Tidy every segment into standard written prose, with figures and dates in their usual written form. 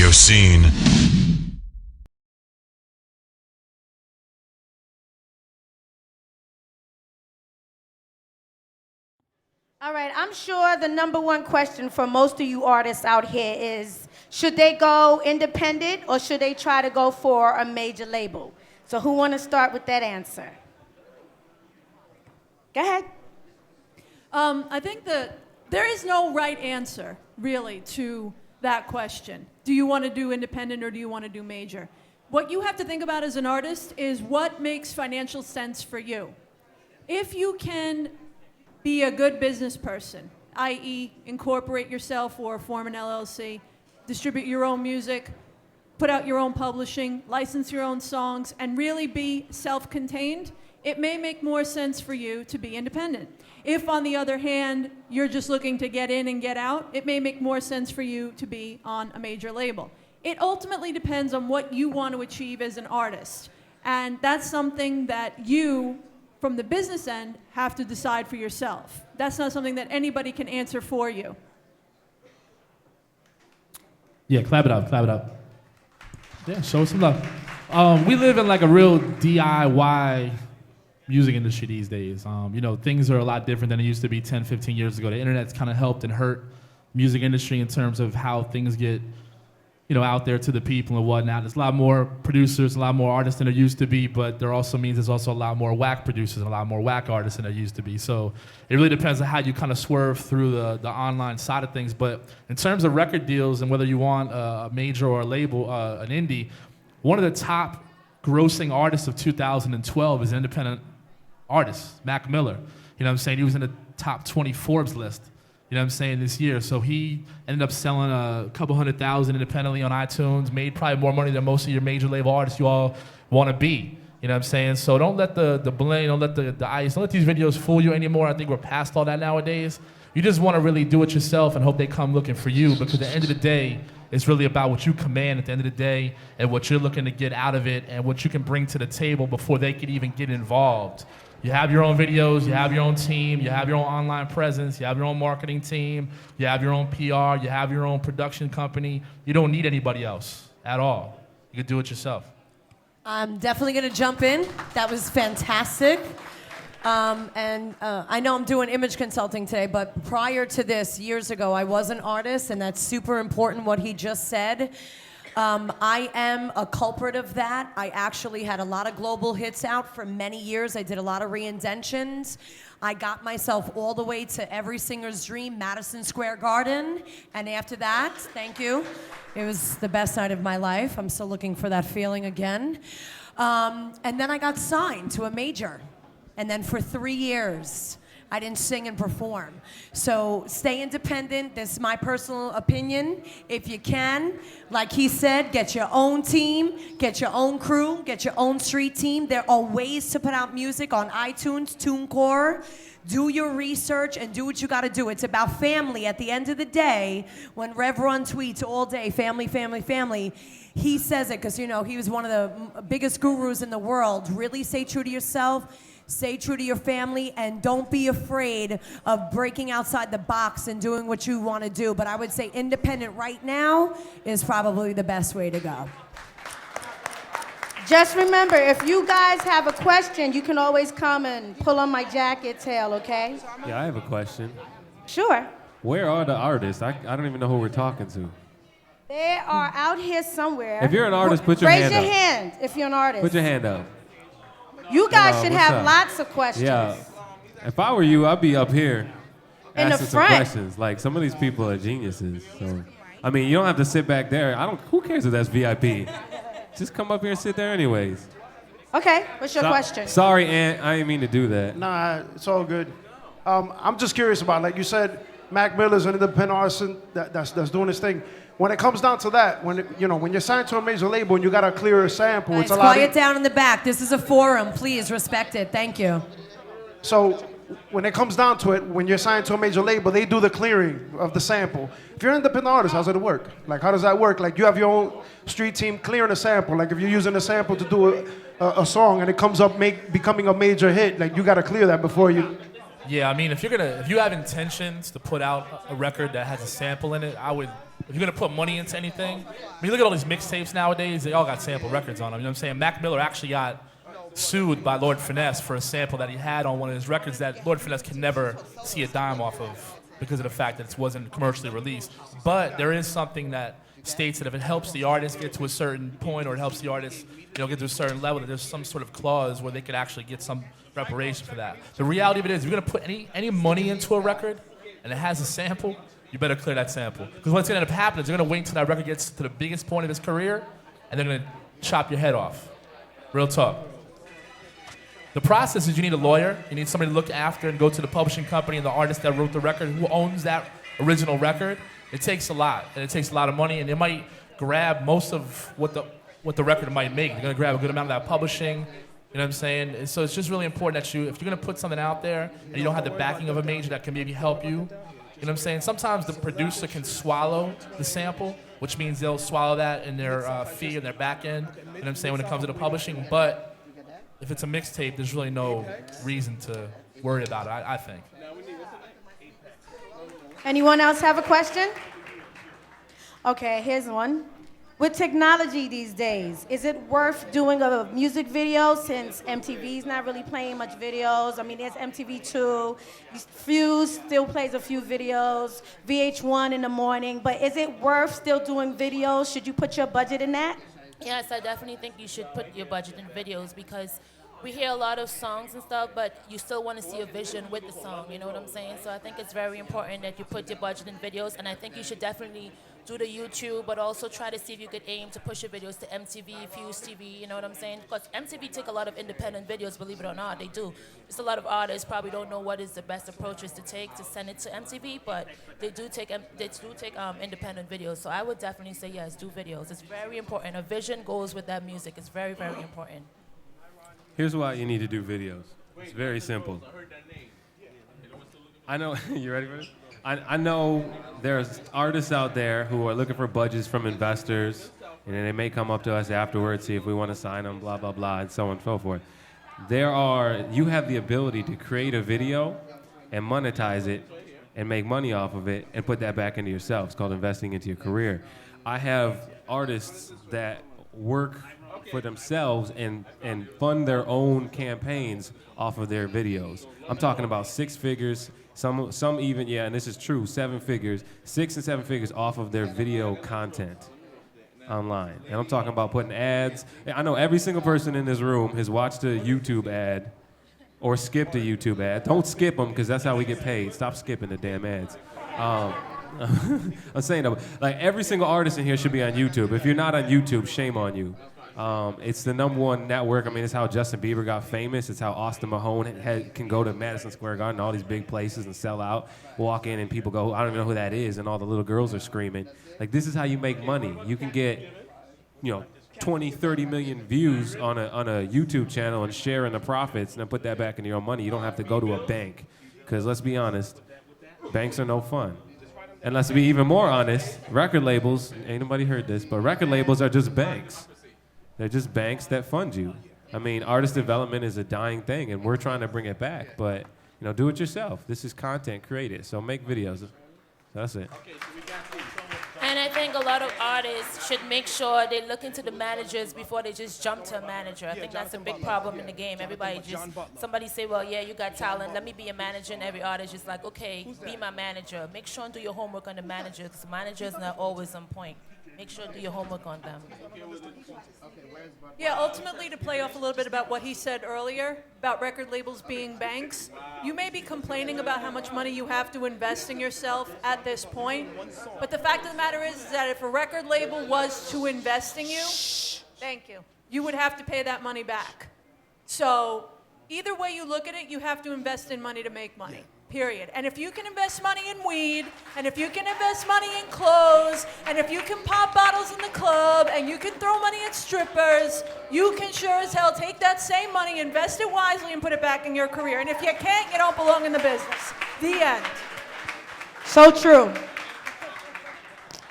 radio scene. All right, I'm sure the number one question for most of you artists out here is, should they go independent or should they try to go for a major label? So who want to start with that answer? Go ahead. I think that there is no right answer, really, to that question. Do you want to do independent or do you want to do major? What you have to think about as an artist is what makes financial sense for you. If you can be a good business person, i.e. incorporate yourself or form an LLC, distribute your own music, put out your own publishing, license your own songs, and really be self-contained, it may make more sense for you to be independent. If, on the other hand, you're just looking to get in and get out, it may make more sense for you to be on a major label. It ultimately depends on what you want to achieve as an artist. And that's something that you, from the business end, have to decide for yourself. That's not something that anybody can answer for you. Yeah, clap it up, clap it up. Yeah, show us some love. We live in like a real DIY music industry these days. You know, things are a lot different than it used to be 10, 15 years ago. The internet's kind of helped and hurt music industry in terms of how things get, you know, out there to the people and whatnot. There's a lot more producers, a lot more artists than there used to be, but there also means there's also a lot more whack producers and a lot more whack artists than there used to be. So it really depends on how you kind of swerve through the online side of things. But in terms of record deals and whether you want a major or a label, an indie, one of the top grossing artists of 2012 is an independent artist, Mac Miller. You know what I'm saying? He was in the top 20 Forbes list. You know what I'm saying, this year. So he ended up selling a couple 100,000 independently on iTunes, made probably more money than most of your major label artists you all want to be. You know what I'm saying? So don't let the bling, don't let the ice, don't let these videos fool you anymore. I think we're past all that nowadays. You just want to really do it yourself and hope they come looking for you, because at the end of the day, it's really about what you command at the end of the day and what you're looking to get out of it and what you can bring to the table before they can even get involved. You have your own videos, you have your own team, you have your own online presence, you have your own marketing team, you have your own PR, you have your own production company. You don't need anybody else at all. You can do it yourself. I'm definitely going to jump in. That was fantastic. I know I'm doing image consulting today, but prior to this, years ago, I was an artist, and that's super important what he just said. I am a culprit of that. I actually had a lot of global hits out for many years. I did a lot of reinventions. I got myself all the way to every singer's dream, Madison Square Garden. And after that, thank you, it was the best night of my life. I'm still looking for that feeling again. And then I got signed to a major. And then for 3 years, I didn't sing and perform. So stay independent. This is my personal opinion. If you can, like he said, get your own team, get your own crew, get your own street team. There are ways to put out music on iTunes, TuneCore. Do your research and do what you gotta do. It's about family. At the end of the day, when Rev Run tweets all day, family, family, family, he says it because, you know, he was one of the biggest gurus in the world. Really stay true to yourself. Stay true to your family, and don't be afraid of breaking outside the box and doing what you want to do. But I would say independent right now is probably the best way to go. Just remember, if you guys have a question, you can always come and pull on my jacket tail, okay? Yeah, I have a question. Sure. Where are the artists? I don't even know who we're talking to. They are out here somewhere. If you're an artist, put your hand up. Raise your hand if you're an artist. Put your hand up. You guys should what's have up? lots of questions. Yeah. If I were you, I'd be up here In the asking some front. questions. Like, some of these people are geniuses. So, I mean, you don't have to sit back there. Who cares if that's VIP? Just come up here and sit there anyways. Okay, what's your question? Sorry, Aunt. I didn't mean to do that. Nah, it's all good. I'm just curious about, like you said, Mac Miller's an independent artist that's doing his thing. When it comes down to that, when you're signed to a major label and you got to clear a sample, Guys, it's a lot. quiet down in the back. This is a forum. Please respect it. Thank you. So when it comes down to it, when you're signed to a major label, they do the clearing of the sample. If you're an independent artist, how's it work? Like, how does that work? Like, you have your own street team clearing a sample. Like, if you're using a sample to do a song and it comes up becoming a major hit, like, you got to clear that before you. Yeah, I mean, if you have intentions to put out a record that has a sample in it, I would if you're gonna put money into anything, I mean, look at all these mixtapes nowadays. They all got sample records on them. You know what I'm saying? Mac Miller actually got sued by Lord Finesse for a sample that he had on one of his records that Lord Finesse could never see a dime off of because of the fact that it wasn't commercially released. But there is something that states that if it helps the artist get to a certain point or it helps the artist, get to a certain level, that there's some sort of clause where they could actually get some reparation for that. The reality of it is, if you're gonna put any money into a record and it has a sample, you better clear that sample. Because what's gonna end up happening is they're gonna wait until that record gets to the biggest point of his career, and they're gonna chop your head off. Real talk. The process is you need a lawyer, you need somebody to look after and go to the publishing company and the artist that wrote the record, who owns that original record. It takes a lot, and it takes a lot of money, and they might grab most of what the record might make. They're gonna grab a good amount of that publishing, you know what I'm saying? And so it's just really important that if you're gonna put something out there and you don't have the backing of a major that can maybe help you, you know what I'm saying? Sometimes the producer can swallow the sample, which means they'll swallow that in their fee and their back end, you know what I'm saying, when it comes to the publishing. But if it's a mixtape, there's really no reason to worry about it, I think. Anyone else have a question? Okay, here's one. With technology these days, is it worth doing a music video since MTV's not really playing much videos? I mean, there's MTV2, Fuse still plays a few videos, VH1 in the morning, but is it worth still doing videos? Should you put your budget in that? Yes, I definitely think you should put your budget in videos because we hear a lot of songs and stuff, but you still want to see a vision with the song, you know what I'm saying? So I think it's very important that you put your budget in videos, and I think you should definitely do the YouTube, but also try to see if you could aim to push your videos to MTV, Fuse TV, you know what I'm saying? Because MTV take a lot of independent videos, believe it or not, they do. Just a lot of artists probably don't know what is the best approaches to take to send it to MTV, but they do take independent videos. So I would definitely say yes, do videos. It's very important. A vision goes with that music. It's very, very important. Here's why you need to do videos. It's very simple. I know, you ready for this? I know there's artists out there who are looking for budgets from investors, and then they may come up to us afterwards, see if we want to sign them, blah, blah, blah, and so on and so forth. You have the ability to create a video and monetize it and make money off of it and put that back into yourself. It's called investing into your career. I have artists that work for themselves and fund their own campaigns off of their videos. I'm talking about 6 figures, some even, yeah, and this is true, 7 figures, 6 and 7 figures off of their video content online. And I'm talking about putting ads. I know every single person in this room has watched a YouTube ad or skipped a YouTube ad. Don't skip them, because that's how we get paid. Stop skipping the damn ads. I'm saying that, like, every single artist in here should be on YouTube. If you're not on YouTube, shame on you. It's the #1 network. I mean, it's how Justin Bieber got famous. It's how Austin Mahone can go to Madison Square Garden, all these big places, and sell out. Walk in and people go, I don't even know who that is, and all the little girls are screaming. Like, this is how you make money. You can get, 20, 30 million views on a YouTube channel and share in the profits and then put that back into your own money. You don't have to go to a bank, because let's be honest, banks are no fun. And let's be even more honest, record labels, ain't nobody heard this, but record labels are just banks. They're just banks that fund you. I mean, artist development is a dying thing, and we're trying to bring it back. But, do it yourself. This is content, create it. So make videos. That's it. And I think a lot of artists should make sure they look into the managers before they just jump to a manager. I think that's a big problem in the game. Somebody say, well, yeah, you got talent, let me be a manager, and every artist is like, okay, be my manager. Make sure and do your homework on the manager, because the manager is not always on point. Make sure to do your homework on them. Yeah, ultimately, to play off a little bit about what he said earlier about record labels being banks, you may be complaining about how much money you have to invest in yourself at this point, but the fact of the matter is that if a record label was to invest in you, thank you, you would have to pay that money back. So either way you look at it, you have to invest in money to make money. Period. And if you can invest money in weed, and if you can invest money in clothes, and if you can pop bottles in the club, and you can throw money at strippers, you can sure as hell take that same money, invest it wisely, and put it back in your career. And if you can't, you don't belong in the business. The end. So true.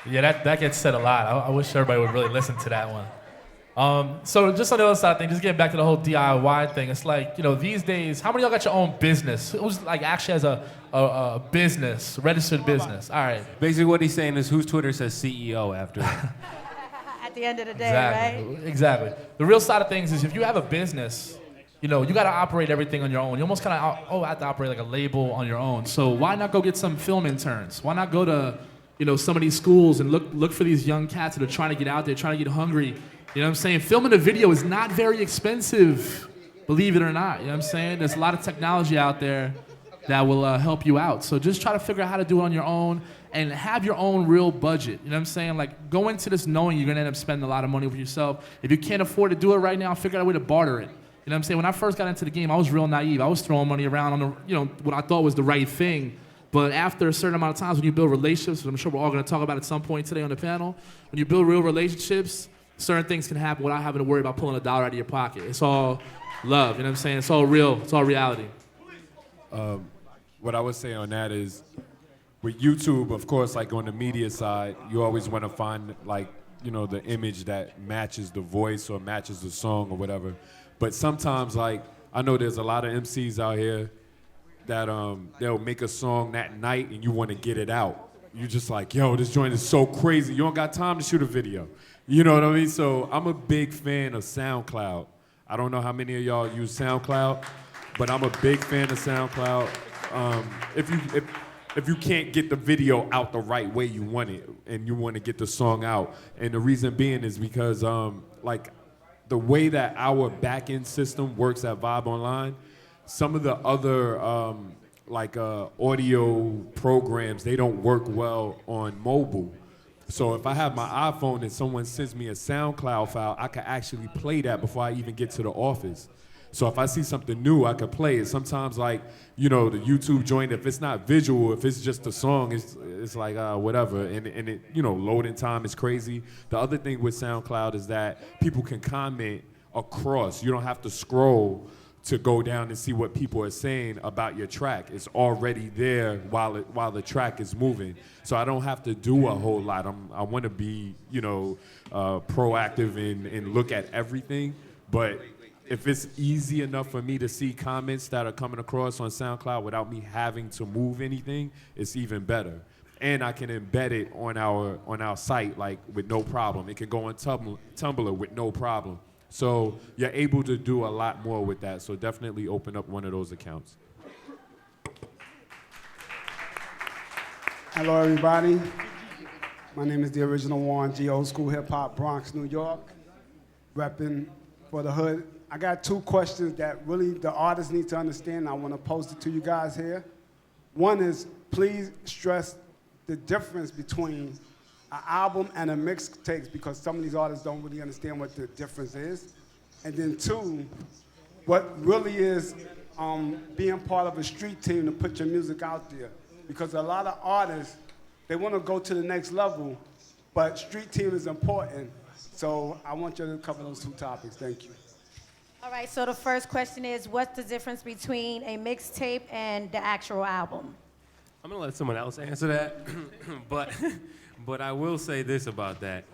Yeah, that gets said a lot. I wish everybody would really listen to that one. So just on the other side thing, just getting back to the whole DIY thing, it's like, these days, how many of y'all got your own business? Who's like actually has a business, registered business? All right. Basically what he's saying is whose Twitter says CEO after it. At the end of the day, right? Exactly. The real side of things is if you have a business, you got to operate everything on your own. You almost kind of have to operate like a label on your own. So why not go get some film interns? Why not go to, some of these schools and look for these young cats that are trying to get out there, trying to get hungry. You know what I'm saying? Filming a video is not very expensive, believe it or not. You know what I'm saying? There's a lot of technology out there that will help you out. So just try to figure out how to do it on your own and have your own real budget. You know what I'm saying? Like, go into this knowing you're going to end up spending a lot of money with yourself. If you can't afford to do it right now, figure out a way to barter it. You know what I'm saying? When I first got into the game, I was real naive. I was throwing money around on what I thought was the right thing. But after a certain amount of times, when you build relationships, which I'm sure we're all going to talk about at some point today on the panel, when you build real relationships, certain things can happen without having to worry about pulling $1 out of your pocket. It's all love, you know what I'm saying? It's all real, it's all reality. What I would say on that is, with YouTube, of course, like on the media side, you always want to find the image that matches the voice or matches the song or whatever. But sometimes, I know there's a lot of MCs out here that they'll make a song that night and you want to get it out. You're just like, yo, this joint is so crazy. You don't got time to shoot a video. You know what I mean? So I'm a big fan of SoundCloud. I don't know how many of y'all use SoundCloud, but I'm a big fan of SoundCloud. If you can't get the video out the right way you want it and you want to get the song out, and the reason being is because the way that our back-end system works at Vibe Online, some of the other audio programs, they don't work well on mobile. So if I have my iPhone and someone sends me a SoundCloud file, I can actually play that before I even get to the office. So if I see something new, I can play it. Sometimes the YouTube joint, if it's not visual, if it's just a song, it's like whatever. And it, loading time is crazy. The other thing with SoundCloud is that people can comment across. You don't have to scroll to go down and see what people are saying about your track. It's already there while the track is moving. So I don't have to do a whole lot. I want to be, proactive and look at everything. But if it's easy enough for me to see comments that are coming across on SoundCloud without me having to move anything, it's even better. And I can embed it on our site with no problem. It can go on Tumblr with no problem. So you're able to do a lot more with that. So definitely open up one of those accounts. Hello, everybody. My name is The Original Warren G, old school hip hop, Bronx, New York, repping for the hood. I got two questions that really the artists need to understand. I want to post it to you guys here. One is, please stress the difference between an album and a mixtape, because some of these artists don't really understand what the difference is. And then two, what really is being part of a street team to put your music out there. Because a lot of artists, they want to go to the next level, but street team is important. So I want you to cover those two topics. Thank you. All right, so the first question is, what's the difference between a mixtape and the actual album? I'm gonna let someone else answer that, but I will say this about that.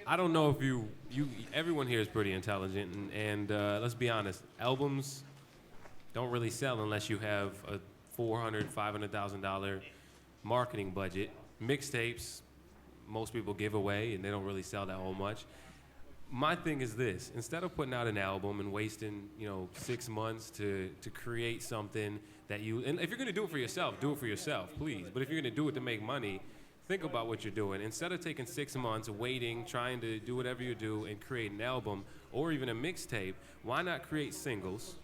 I don't know if you everyone here is pretty intelligent, and let's be honest, albums don't really sell unless you have a $400,000-$500,000 marketing budget. Mixtapes, most people give away, and they don't really sell that whole much. My thing is this: instead of putting out an album and wasting 6 months to create something that and if you're gonna do it for yourself, please. But if you're gonna do it to make money, think about what you're doing. Instead of taking 6 months, waiting, trying to do whatever you do and create an album or even a mixtape, why not create singles?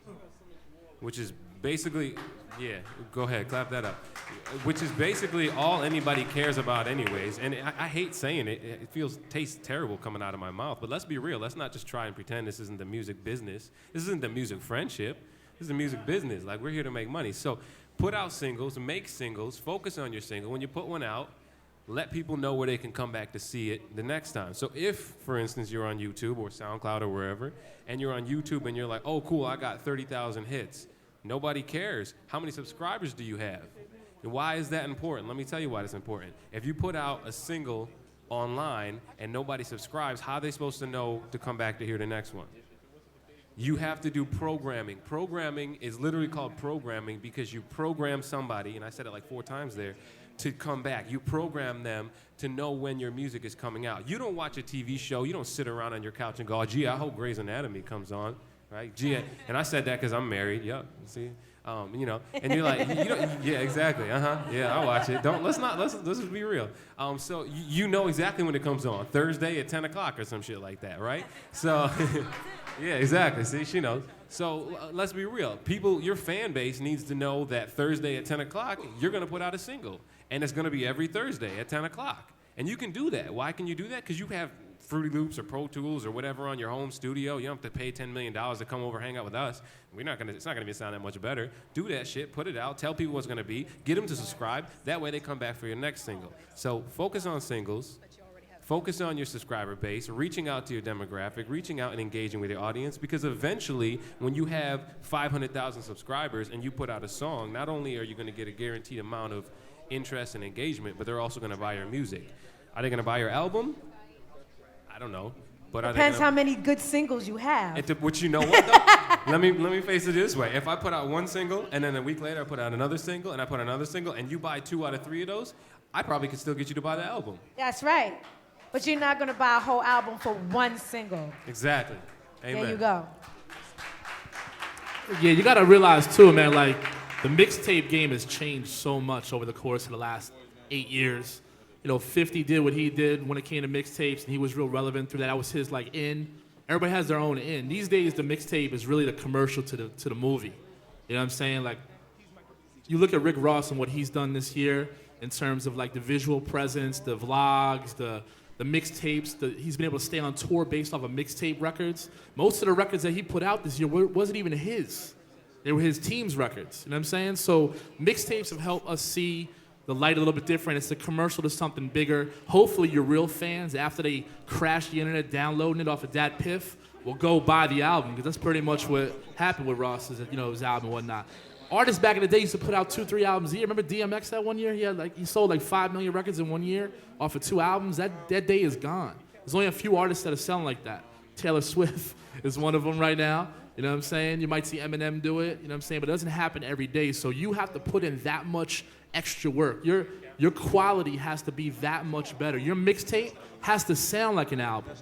Which is basically, yeah, go ahead, clap that up. Which is basically all anybody cares about anyways. And I hate saying it. It tastes terrible coming out of my mouth. But let's be real. Let's not just try and pretend this isn't the music business. This isn't the music friendship. This is the music business. Like, we're here to make money. So put out singles, make singles, focus on your single. When you put one out, let people know where they can come back to see it the next time. So if, for instance, you're on YouTube or SoundCloud or wherever, and you're on YouTube and you're like, oh, cool, I got 30,000 hits. Nobody cares. How many subscribers do you have? And why is that important? Let me tell you why it's important. If you put out a single online and nobody subscribes, how are they supposed to know to come back to hear the next one? You have to do programming. Programming is literally called programming because you program somebody, and I said it like 4 times there, to come back. You program them to know when your music is coming out. You don't watch a TV show. You don't sit around on your couch and go, oh, gee, I hope Grey's Anatomy comes on, right? Gee, and I said that because I'm married. Yep, see? You know, and you're like, you know, yeah, exactly, yeah, I watch it. Let's just be real. So you know exactly when it comes on, Thursday at 10 o'clock or some shit like that, right? So, yeah, exactly. See, she knows. So let's be real. People, your fan base needs to know that Thursday at 10 o'clock, you're gonna put out a single, and it's gonna be every Thursday at 10 o'clock. And you can do that. Why can you do that? Because you have Fruity Loops or Pro Tools or whatever on your home studio. You don't have to pay $10 million to come over hang out with us. It's not gonna sound that much better. Do that shit, put it out, tell people what's gonna be, get them to subscribe. That way they come back for your next single. So focus on singles, focus on your subscriber base, reaching out to your demographic, reaching out and engaging with your audience, because eventually when you have 500,000 subscribers and you put out a song, not only are you gonna get a guaranteed amount of interest and engagement, but they're also gonna buy your music. Are they gonna buy your album? I don't know. But depends how many good singles you have. Which, you know what, though? let me face it this way. If I put out one single and then a week later I put out another single and I put another single and you buy 2 out of 3 of those, I probably could still get you to buy the album. That's right. But you're not gonna buy a whole album for one single. Exactly. Amen. There you go. Yeah, you gotta realize too, man, like the mixtape game has changed so much over the course of the last 8 years. You know, 50 did what he did when it came to mixtapes, and he was real relevant through that. That was his, like, in. Everybody has their own in. These days, the mixtape is really the commercial to the movie. You know what I'm saying? Like, you look at Rick Ross and what he's done this year in terms of, like, the visual presence, the vlogs, the mixtapes. He's been able to stay on tour based off of mixtape records. Most of the records that he put out this year wasn't even his. They were his team's records. You know what I'm saying? So mixtapes have helped us see the light a little bit different. It's a commercial to something bigger. Hopefully your real fans, after they crash the internet downloading it off of Dat Piff, will go buy the album, because that's pretty much what happened with Ross's, you know, his album and whatnot. Artists back in the day used to put out 2-3 albums a year. Remember DMX that one year? He sold like 5 million records in 1 year off of 2 albums. That day is gone. There's only a few artists that are selling like that. Taylor Swift is one of them right now. You know what I'm saying? You might see Eminem do it, you know what I'm saying? But it doesn't happen every day. So you have to put in that much extra work. Your quality has to be that much better. Your mixtape has to sound like an album.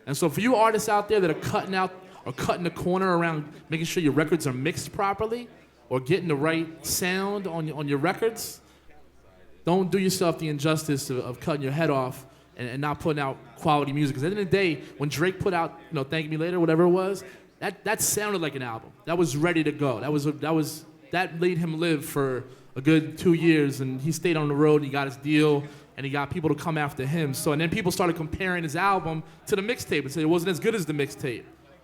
And so for you artists out there that are cutting the corner around making sure your records are mixed properly or getting the right sound on your records, don't do yourself the injustice of cutting your head off and not putting out quality music. Because at the end of the day, when Drake put out, you know, Thank Me Later, whatever it was, that sounded like an album. That was ready to go. That made him live for a good 2 years, and he stayed on the road, and he got his deal, and he got people to come after him. So, and then people started comparing his album to the mixtape and said it wasn't as good as the mixtape.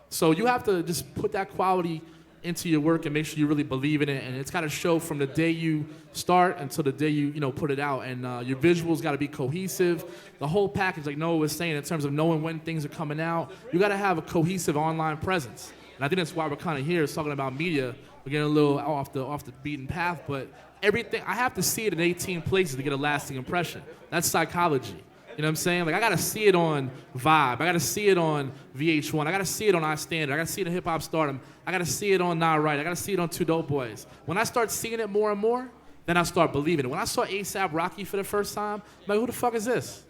So you have to just put that quality into your work and make sure you really believe in it, and it's got to show from the day you start until the day you put it out, and your visuals got to be cohesive. The whole package, like Noah was saying, in terms of knowing when things are coming out, you got to have a cohesive online presence. And I think that's why we're kind of here, is talking about media. We're getting a little off the beaten path, but everything, I have to see it in 18 places to get a lasting impression. That's psychology. You know what I'm saying? Like, I got to see it on Vibe. I got to see it on VH1. I got to see it on iStandard. I got to see it on Hip Hop Stardom. I got to see it on Nah Right. I got to see it on Two Dope Boys. When I start seeing it more and more, then I start believing it. When I saw A$AP Rocky for the first time, I'm like, who the fuck is this?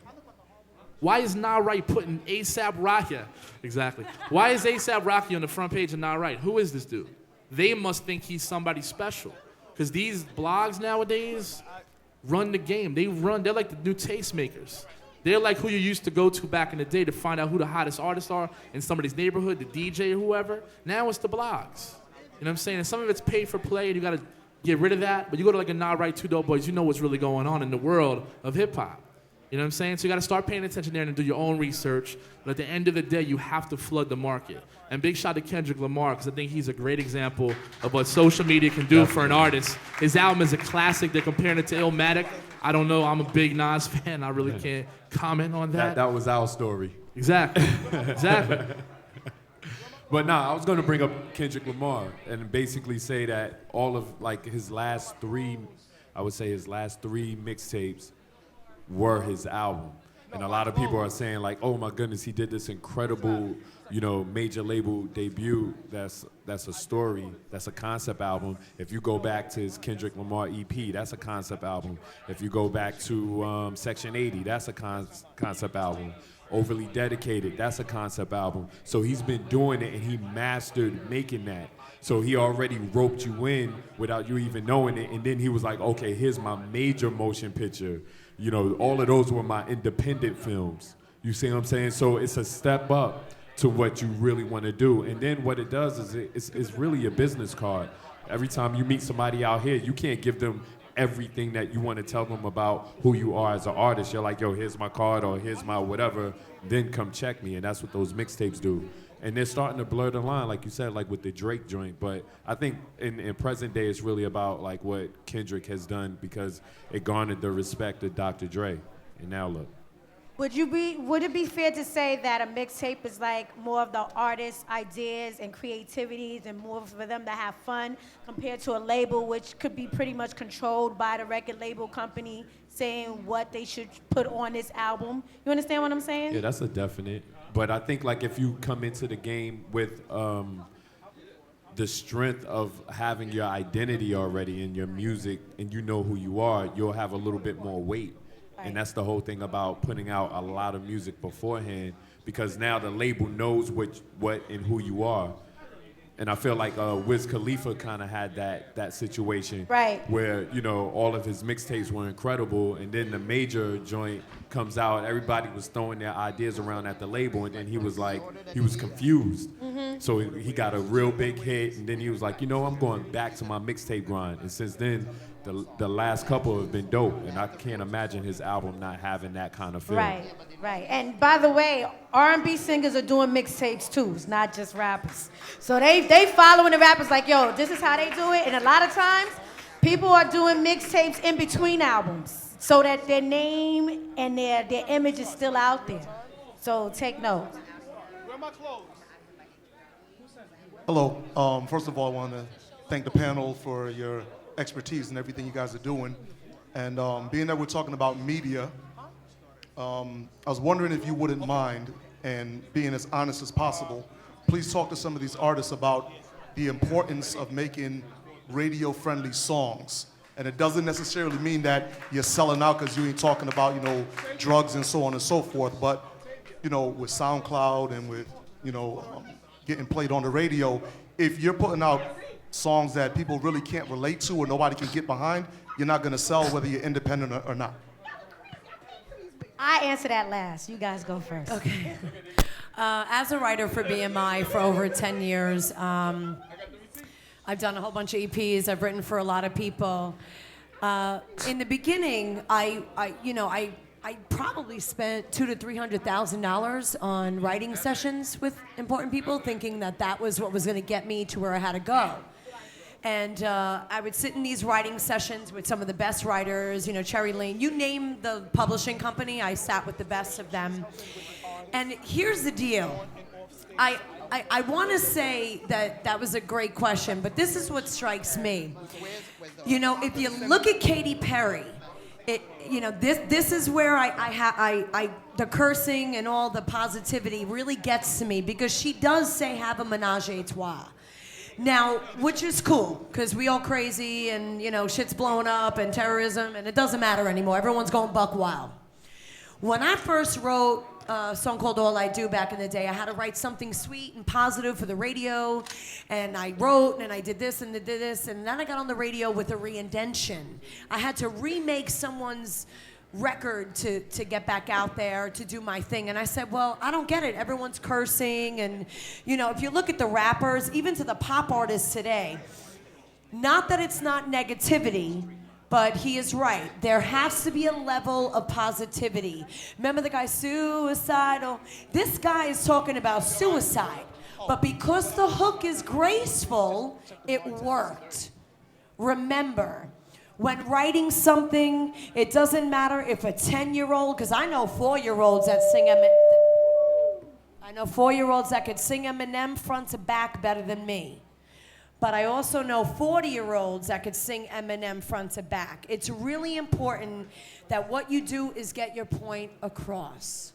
Why is Nah Right putting A$AP Rocky? Yeah, exactly. Why is A$AP Rocky on the front page of Nah Right? Who is this dude? They must think he's somebody special. Because these blogs nowadays run the game. They're like the new tastemakers. They're like who you used to go to back in the day to find out who the hottest artists are in somebody's neighborhood, the DJ or whoever. Now it's the blogs. You know what I'm saying? And some of it's paid for play, and you got to get rid of that. But you go to like a Nah Right, Two Dope Boys, you know what's really going on in the world of hip-hop. You know what I'm saying? So you got to start paying attention there and do your own research. But at the end of the day, you have to flood the market. And big shout to Kendrick Lamar, because I think he's a great example of what social media can do for an artist. His album is a classic. They're comparing it to Illmatic. I don't know. I'm a big Nas fan. I really can't comment on that. That was our story. Exactly. Exactly. But I was going to bring up Kendrick Lamar and basically say that all of like his last 3 mixtapes were his album. And a lot of people are saying like, oh my goodness, he did this incredible, you know, major label debut. That's a story. That's a concept album. If you go back to his Kendrick Lamar EP, that's a concept album. If you go back to Section 80, that's a concept album. Overly Dedicated, that's a concept album. So he's been doing it and he mastered making that. So he already roped you in without you even knowing it. And then he was like, okay, here's my major motion picture. You know, all of those were my independent films. You see what I'm saying? So it's a step up to what you really want to do. And then what it does is it's really a business card. Every time you meet somebody out here, you can't give them everything that you want to tell them about who you are as an artist. You're like, yo, here's my card or here's my whatever, then come check me. And that's what those mixtapes do. And they're starting to blur the line, like you said, like with the Drake joint. But I think in present day, it's really about like what Kendrick has done because it garnered the respect of Dr. Dre. And now look. Would it be fair to say that a mixtape is like more of the artist's ideas and creativities and more for them to have fun compared to a label which could be pretty much controlled by the record label company saying what they should put on this album? You understand what I'm saying? Yeah, that's a definite. But I think like if you come into the game with the strength of having your identity already in your music and you know who you are, you'll have a little bit more weight. Right. And that's the whole thing about putting out a lot of music beforehand because now the label knows what and who you are. And I feel like Wiz Khalifa kind of had that situation, right, where, you know, all of his mixtapes were incredible, and then the major joint comes out, everybody was throwing their ideas around at the label, and then he was confused. Mm-hmm. So he got a real big hit, and then he was like, you know, I'm going back to my mixtape grind. And since then, the last couple have been dope, and I can't imagine his album not having that kind of feel. Right, right. And by the way, R&B singers are doing mixtapes too. It's not just rappers. So they following the rappers like, yo, this is how they do it. And a lot of times, people are doing mixtapes in between albums so that their name and their image is still out there. So take note. Where are my clothes? Hello. First of all, I want to thank the panel for your expertise and everything you guys are doing. And being that we're talking about media, I was wondering if you wouldn't mind, and being as honest as possible, please talk to some of these artists about the importance of making radio-friendly songs. And it doesn't necessarily mean that you're selling out because you ain't talking about, you know, drugs and so on and so forth, but, you know, with SoundCloud and with, you know, getting played on the radio, if you're putting out songs that people really can't relate to or nobody can get behind, you're not going to sell whether you're independent or not. I answer that last. You guys go first. Okay. As a writer for BMI for over 10 years, I've done a whole bunch of EPs. I've written for a lot of people. In the beginning, I probably spent $200,000 to $300,000 on writing sessions with important people, thinking that was what was going to get me to where I had to go. And I would sit in these writing sessions with some of the best writers, you know, Cherry Lane, you name the publishing company, I sat with the best of them. And here's the deal. I want to say that was a great question, but this is what strikes me. You know, if you look at Katy Perry, this is where the cursing and all the positivity really gets to me because she does say have a menage a trois. Now, which is cool, because we all crazy and, you know, shit's blowing up and terrorism, and it doesn't matter anymore. Everyone's going buck wild. When I first wrote a song called All I Do back in the day, I had to write something sweet and positive for the radio, and I wrote, and I did this, and did this, and then I got on the radio with a reindention. I had to remake someone's record to get back out there to do my thing. And I said, well, I don't get it. Everyone's cursing. And, you know, if you look at the rappers, even to the pop artists today, not that it's not negativity, but he is right. There has to be a level of positivity. Remember the guy suicidal? This guy is talking about suicide. But because the hook is graceful, it worked. Remember, when writing something, it doesn't matter if a 10-year-old, because I know 4-year-olds that sing I know 4-year-olds that could sing Eminem front to back better than me. but I also know 40-year-olds that could sing Eminem front to back. It's really important that what you do is get your point across,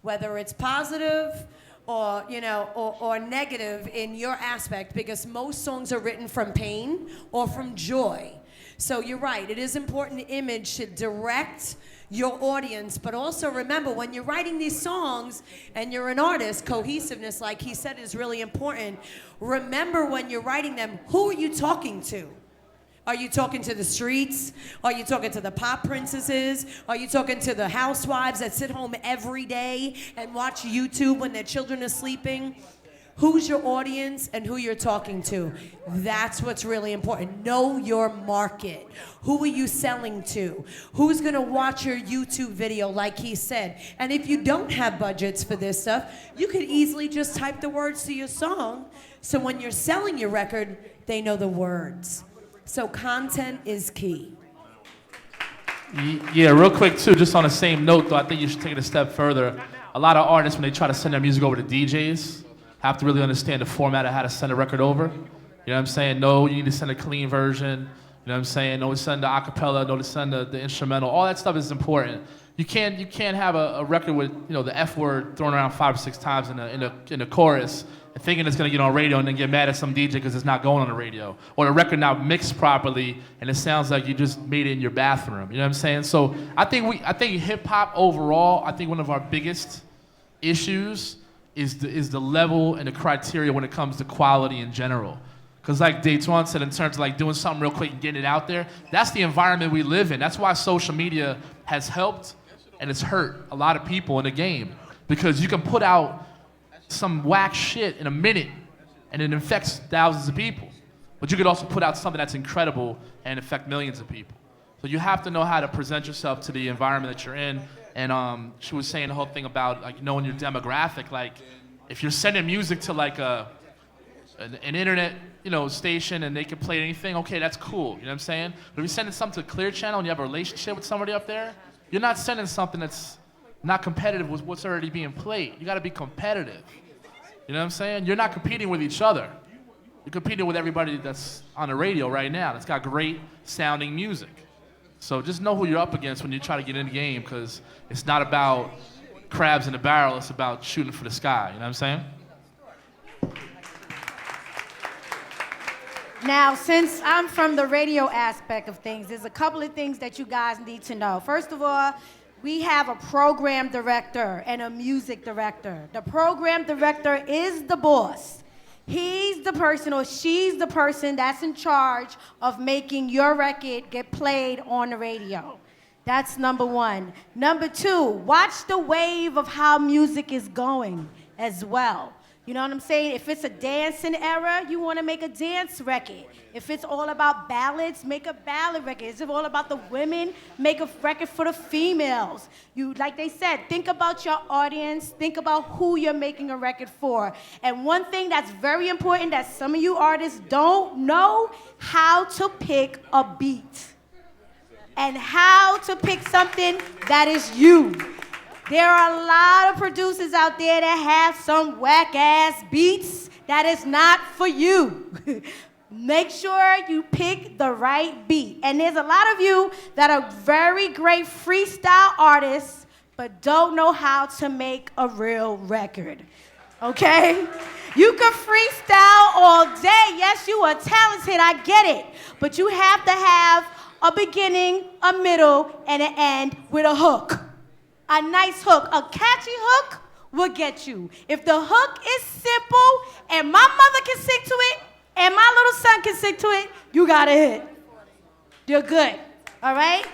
whether it's positive or, you know, or negative in your aspect, because most songs are written from pain or from joy. So you're right, it is important the image should direct your audience, but also remember, when you're writing these songs and you're an artist, cohesiveness, like he said, is really important. Remember when you're writing them, who are you talking to? Are you talking to the streets? Are you talking to the pop princesses? Are you talking to the housewives that sit home every day and watch YouTube when their children are sleeping? Who's your audience and who you're talking to? That's what's really important. Know your market. Who are you selling to? Who's gonna watch your YouTube video, like he said? And if you don't have budgets for this stuff, you could easily just type the words to your song, so when you're selling your record, they know the words. So content is key. Yeah, real quick too, just on the same note though, I think you should take it a step further. A lot of artists, when they try to send their music over to DJs, have to really understand the format of how to send a record over. You know what I'm saying? No, you need to send a clean version. You know what I'm saying? No to send the acapella, no to send the instrumental. All that stuff is important. You can't have a record with, you know, the F word thrown around 5 or 6 times in the chorus and thinking it's gonna get on radio and then get mad at some DJ because it's not going on the radio. Or the record not mixed properly and it sounds like you just made it in your bathroom. You know what I'm saying? So I think hip hop overall, I think one of our biggest issues is the level and the criteria when it comes to quality in general. Because like Dayton said, in terms of like doing something real quick and getting it out there, that's the environment we live in. That's why social media has helped and it's hurt a lot of people in the game. Because you can put out some whack shit in a minute and it infects thousands of people. But you could also put out something that's incredible and affect millions of people. So you have to know how to present yourself to the environment that you're in. And she was saying the whole thing about like knowing your demographic. Like if you're sending music to like an internet, you know, station and they can play anything, okay, that's cool. You know what I'm saying? But if you're sending something to Clear Channel and you have a relationship with somebody up there, you're not sending something that's not competitive with what's already being played. You got to be competitive. You know what I'm saying? You're not competing with each other. You're competing with everybody that's on the radio right now that's got great sounding music. So just know who you're up against when you try to get in the game, because it's not about crabs in the barrel, it's about shooting for the sky. You know what I'm saying? Now, since I'm from the radio aspect of things, there's a couple of things that you guys need to know. First of all, we have a program director and a music director. The program director is the boss. He's the person or she's the person that's in charge of making your record get played on the radio. That's number one. Number two, watch the wave of how music is going as well. You know what I'm saying? If it's a dancing era, you want to make a dance record. If it's all about ballads, make a ballad record. If it's all about the women, make a record for the females. You, like they said, think about your audience, think about who you're making a record for. And one thing that's very important that some of you artists don't know, how to pick a beat. And how to pick something that is you. There are a lot of producers out there that have some whack-ass beats that is not for you. Make sure you pick the right beat. And there's a lot of you that are very great freestyle artists, but don't know how to make a real record, okay? You can freestyle all day. Yes, you are talented, I get it. But you have to have a beginning, a middle, and an end with a hook. A nice hook, a catchy hook will get you. If the hook is simple and my mother can sing to it and my little son can sing to it, you got a hit. You're good, all right?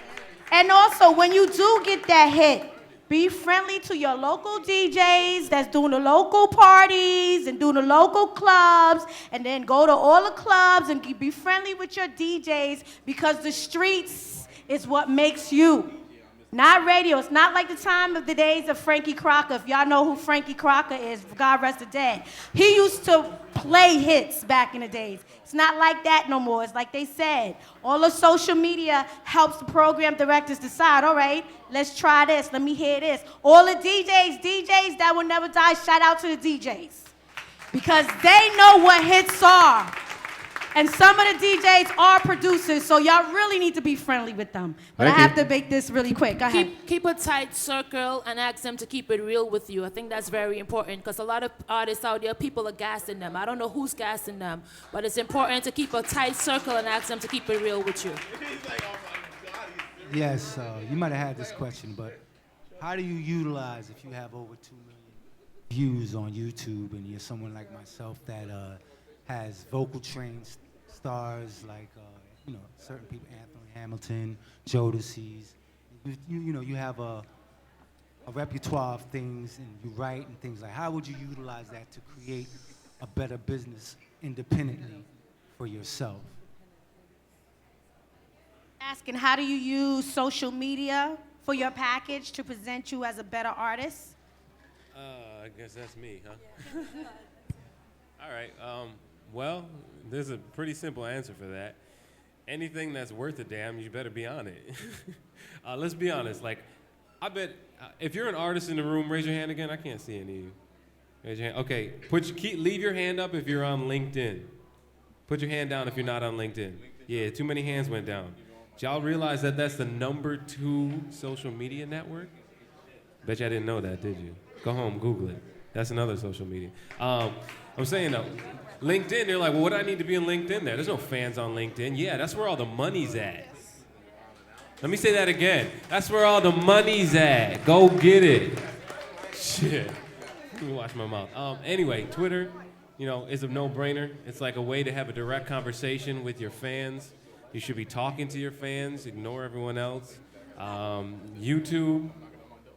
And also, when you do get that hit, be friendly to your local DJs that's doing the local parties and doing the local clubs, and then go to all the clubs and be friendly with your DJs, because the streets is what makes you. Not radio. It's not like the time of the days of Frankie Crocker. If y'all know who Frankie Crocker is, God rest the dead. He used to play hits back in the days. It's not like that no more. It's like they said. All the social media helps the program directors decide, all right, let's try this. Let me hear this. All the DJs that will never die, shout out to the DJs. Because they know what hits are. And some of the DJs are producers, so y'all really need to be friendly with them. But Thank I have you. to make this really quick. Go ahead. Keep a tight circle and ask them to keep it real with you. I think that's very important because a lot of artists out there, people are gassing them. I don't know who's gassing them, but it's important to keep a tight circle and ask them to keep it real with you. Yes, you might have had this question, but how do you utilize if you have over 2 million views on YouTube and you're someone like myself that has vocal trained stars like certain people, Anthony Hamilton, Jodeci's. You have a repertoire of things and you write and things like. How would you utilize that to create a better business independently for yourself? Asking, how do you use social media for your package to present you as a better artist? I guess that's me, huh? All right. Well, there's a pretty simple answer for that. Anything that's worth a damn, you better be on it. Let's be honest. Like, I bet if you're an artist in the room, raise your hand again. I can't see any of you. Raise your hand. Okay. Leave your hand up if you're on LinkedIn. Put your hand down if you're not on LinkedIn. Yeah, too many hands went down. Did y'all realize that that's the #2 social media network? Bet y'all didn't know that, did you? Go home, Google it. That's another social media. I'm saying though, LinkedIn, they're like, well, what do I need to be in LinkedIn there? There's no fans on LinkedIn. Yeah, that's where all the money's at. Let me say that again. That's where all the money's at. Go get it. Shit. Let me watch my mouth. Anyway, Twitter, is a no-brainer. It's like a way to have a direct conversation with your fans. You should be talking to your fans. Ignore everyone else. YouTube,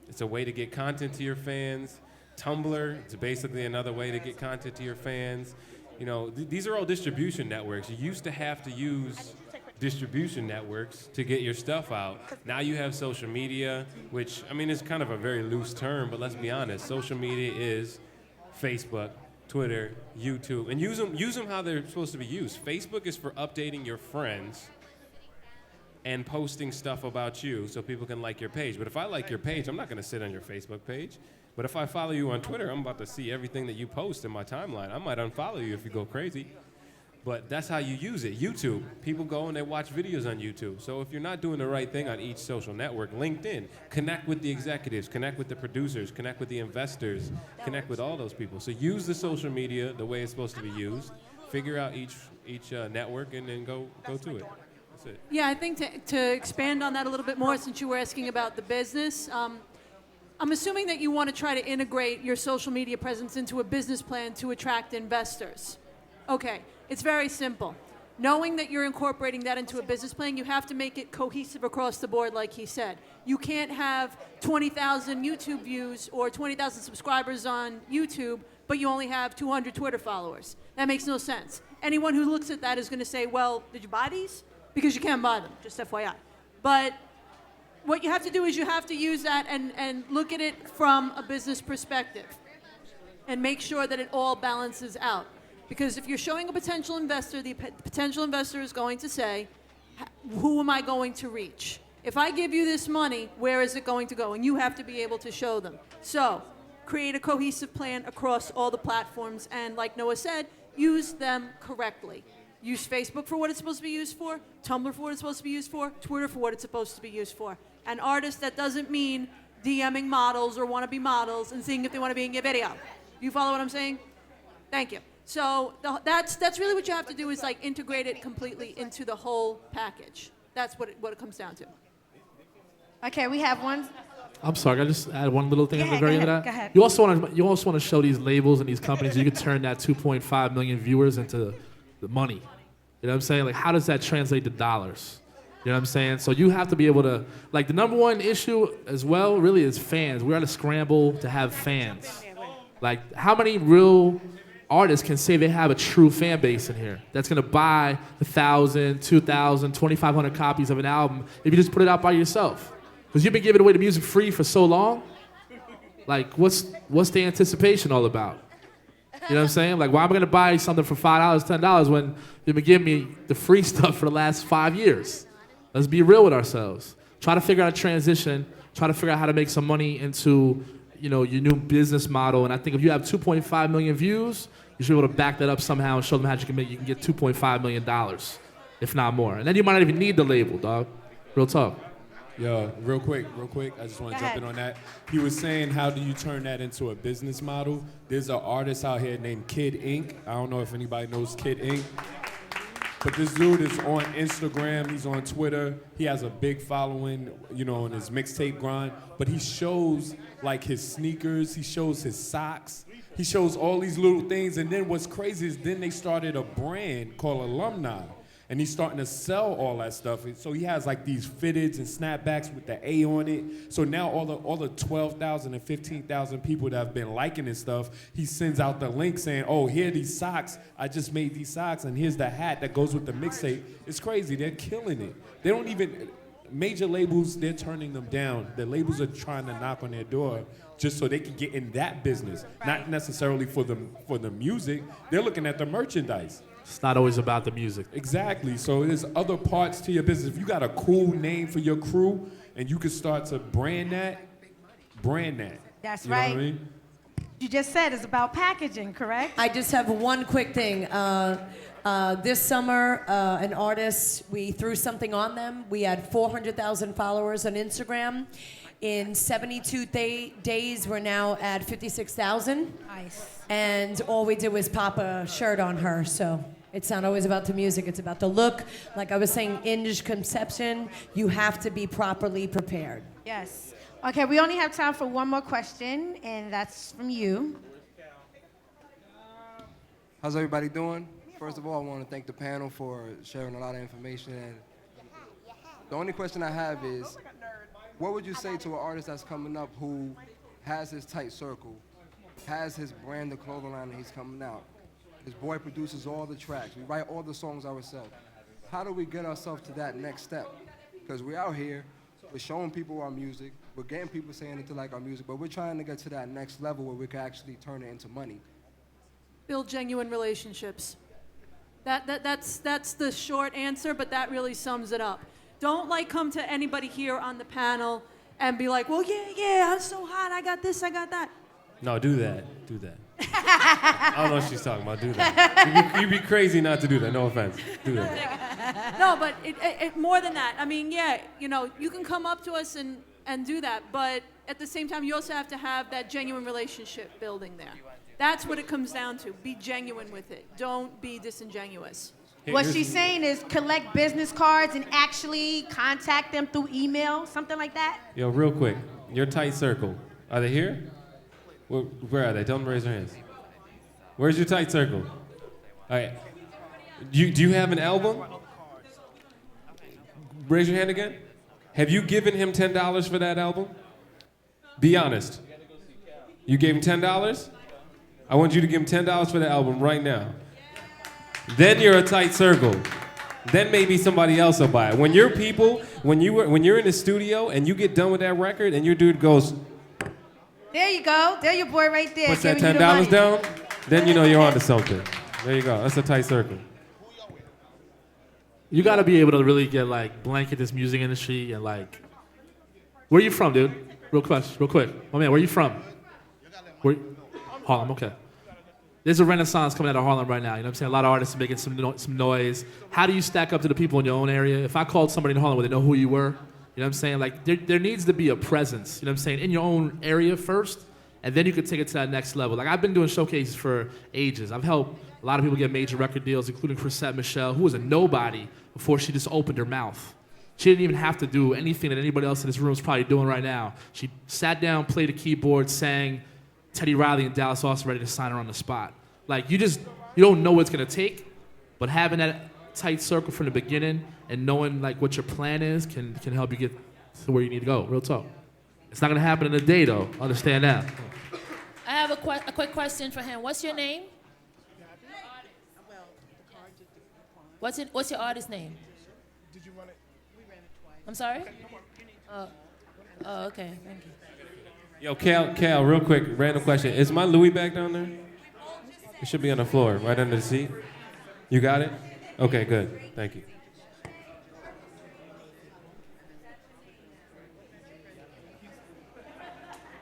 it's a way to get content to your fans. Tumblr, it's basically another way to get content to your fans. These are all distribution networks. You used to have to use distribution networks to get your stuff out. Now you have social media, which, is kind of a very loose term, but let's be honest. Social media is Facebook, Twitter, YouTube, and use them how they're supposed to be used. Facebook is for updating your friends and posting stuff about you so people can like your page. But if I like your page, I'm not going to sit on your Facebook page. But if I follow you on Twitter, I'm about to see everything that you post in my timeline. I might unfollow you if you go crazy. But that's how you use it. YouTube, people go and they watch videos on YouTube. So if you're not doing the right thing on each social network, LinkedIn, connect with the executives, connect with the producers, connect with the investors, connect with all those people. So use the social media the way it's supposed to be used. Figure out each network and then go to it. That's it. Yeah, I think to expand on that a little bit more, since you were asking about the business, I'm assuming that you want to try to integrate your social media presence into a business plan to attract investors. Okay, it's very simple. Knowing that you're incorporating that into a business plan, you have to make it cohesive across the board, like he said. You can't have 20,000 YouTube views or 20,000 subscribers on YouTube, but you only have 200 Twitter followers. That makes no sense. Anyone who looks at that is going to say, well, did you buy these? Because you can't buy them, just FYI. But what you have to do is you have to use that and look at it from a business perspective and make sure that it all balances out. Because if you're showing a potential investor, the potential investor is going to say, who am I going to reach? If I give you this money, where is it going to go? And you have to be able to show them. So create a cohesive plan across all the platforms and, like Noah said, use them correctly. Use Facebook for what it's supposed to be used for, Tumblr for what it's supposed to be used for, Twitter for what it's supposed to be used for. An artist, that doesn't mean DMing models or wannabe models and seeing if they want to be in your video. You follow what I'm saying? Thank you. So that's really what you have to do, is like integrate it completely into the whole package. That's what it comes down to. Okay, we have one. I'm sorry, I just add one little thing at the very end of that. Go ahead. You also want to show these labels and these companies you could turn that 2.5 million viewers into the money. You know what I'm saying? Like, how does that translate to dollars? You know what I'm saying? So you have to be able to, like, the #1 issue as well really is fans. We're at a scramble to have fans. Like, how many real artists can say they have a true fan base in here that's gonna buy 1,000, 2,000, 2,500 copies of an album if you just put it out by yourself? Because you've been giving away the music free for so long. Like, what's the anticipation all about? You know what I'm saying? Like, why am I gonna buy something for $5, $10 when you've been giving me the free stuff for the last 5 years? Let's be real with ourselves. Try to figure out a transition. Try to figure out how to make some money into, your new business model. And I think if you have 2.5 million views, You should be able to back that up somehow and show them how you can get $2.5 million, if not more. And then you might not even need the label, dog. Real talk. Yo, real quick, I just want to jump in on that. He was saying, how do you turn that into a business model? There's an artist out here named Kid Ink. I don't know if anybody knows Kid Ink. But this dude is on Instagram, he's on Twitter, he has a big following, you know, on his mixtape grind, but he shows like his sneakers, he shows his socks, he shows all these little things, and then what's crazy is then they started a brand called Alumni, and he's starting to sell all that stuff. So he has like these fitteds and snapbacks with the A on it. So now all the 12,000 and 15,000 people that have been liking his stuff, he sends out the link saying, oh, here are these socks. I just made these socks, and here's the hat that goes with the mixtape. It's crazy. They're killing it. They don't even, major labels, they're turning them down. The labels are trying to knock on their door just so they can get in that business. Not necessarily for the music. They're looking at the merchandise. It's not always about the music. Exactly. So there's other parts to your business. If you got a cool name for your crew and you can start to brand that. That's you know right. What I mean? You just said it's about packaging, correct? I just have one quick thing. This summer, an artist, we threw something on them. We had 400,000 followers on Instagram. In 72 days, we're now at 56,000. Nice. And all we did was pop a shirt on her, so it's not always about the music, it's about the look. Like I was saying, in conception, you have to be properly prepared. Yes. Okay, we only have time for one more question, and that's from you. How's everybody doing? First of all, I want to thank the panel for sharing a lot of information. And the only question I have is, what would you say to an artist that's coming up who has his tight circle, has his brand of clothing line and he's coming out? His boy produces all the tracks. We write all the songs ourselves. How do we get ourselves to that next step? Because we're out here, we're showing people our music, we're getting people saying it to like our music, but we're trying to get to that next level where we can actually turn it into money. Build genuine relationships. That's the short answer, but that really sums it up. Don't like come to anybody here on the panel and be like, well, yeah, I'm so hot, I got this, I got that. No, do that. I don't know what she's talking about. Do that. You'd be crazy not to do that. No offense. Do that. No, but it more than that. I mean, yeah, you know, you can come up to us and do that, but at the same time, you also have to have that genuine relationship building there. That's what it comes down to. Be genuine with it. Don't be disingenuous. What she's saying is collect business cards and actually contact them through email, something like that. Yo, real quick, your tight circle. Are they here? Where are they? Tell them to raise their hands. Where's your tight circle? All right. Do you have an album? Raise your hand again. Have you given him $10 for that album? Be honest. You gave him $10? I want you to give him $10 for the album right now. Then you're a tight circle. Then maybe somebody else will buy it. When you're people, when you're in the studio and you get done with that record and your dude goes, there you go. There your boy right there. puts that giving you the $10 money. down, then you know you're onto something. There you go. That's a tight circle. You got to be able to really get like blanket this music industry and like, where are you from, dude? Real quick. My man, where are you from? Harlem, okay. There's a renaissance coming out of Harlem right now. You know what I'm saying? A lot of artists are making some noise. How do you stack up to the people in your own area? If I called somebody in Harlem, would they know who you were? You know what I'm saying? Like, there needs to be a presence, you know what I'm saying, in your own area first, and then you can take it to that next level. Like, I've been doing showcases for ages. I've helped a lot of people get major record deals, including Chrisette Michelle, who was a nobody before she just opened her mouth. She didn't even have to do anything that anybody else in this room is probably doing right now. She sat down, played a keyboard, sang. Teddy Riley and Dallas Austin ready to sign her on the spot. Like, you don't know what it's gonna take, but having that tight circle from the beginning and knowing like what your plan is can help you get to where you need to go. Real talk. It's not gonna happen in a day though. Understand that. I have a quick question for him. What's your name? What's your artist name? Did you run it? We ran it twice. I'm sorry? Oh, okay. Thank you. Yo, Cal, real quick, random question. Is my Louis bag down there? It should be on the floor, right under the seat. You got it? Okay, good. Thank you.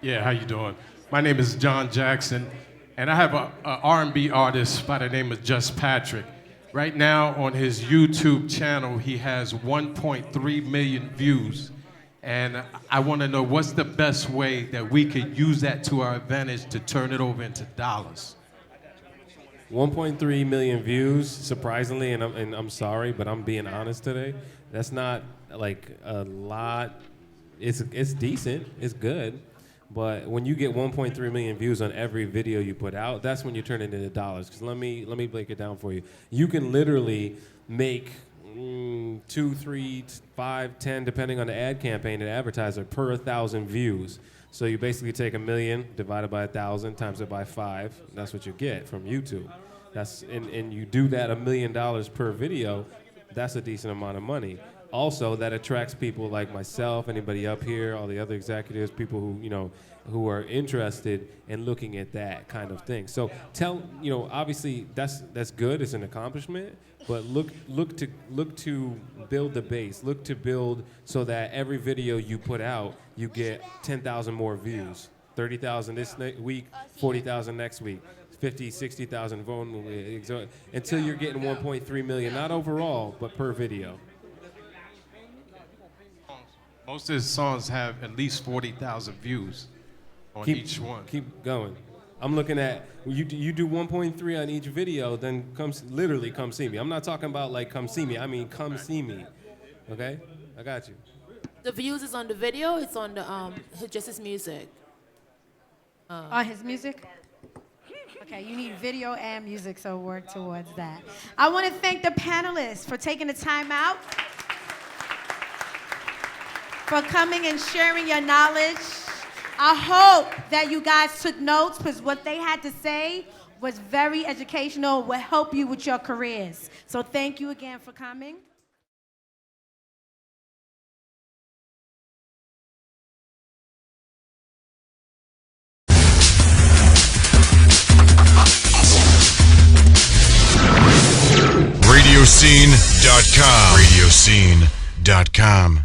Yeah, how you doing? My name is John Jackson. And I have a R&B artist by the name of Just Patrick. Right now on his YouTube channel, he has 1.3 million views. And I want to know what's the best way that we could use that to our advantage to turn it over into dollars. 1.3 million views, surprisingly, and I'm sorry, but I'm being honest today. That's not like a lot. It's decent, it's good, but when you get 1.3 million views on every video you put out, that's when you turn it into dollars. Because let me break it down for you. You can literally make 2, 3, 5, 10, depending on the ad campaign and advertiser, per 1,000 views. So you basically take 1 million divided by 1,000 times it by 5. That's what you get from YouTube. And you do that $1 million per video. That's a decent amount of money. Also, that attracts people like myself, anybody up here, all the other executives, people who are interested in looking at that kind of thing. So obviously that's good. It's an accomplishment. But look to build the base. Look to build so that every video you put out, you get 10,000 more views. 30,000 this week, 40,000 next week, 50, 60,000 until you're getting 1.3 million, not overall, but per video. Most of his songs have at least 40,000 views on each one. Keep going. I'm looking at, you do 1.3 on each video, then come see me. I'm not talking about like come see me. I mean come see me. Okay? I got you. The views is on the video. It's on the just his music. On his music? Okay, you need video and music, so work towards that. I want to thank the panelists for taking the time out, for coming and sharing your knowledge. I hope that you guys took notes, because what they had to say was very educational, will help you with your careers. So thank you again for coming. Radioscene.com. Radioscene.com.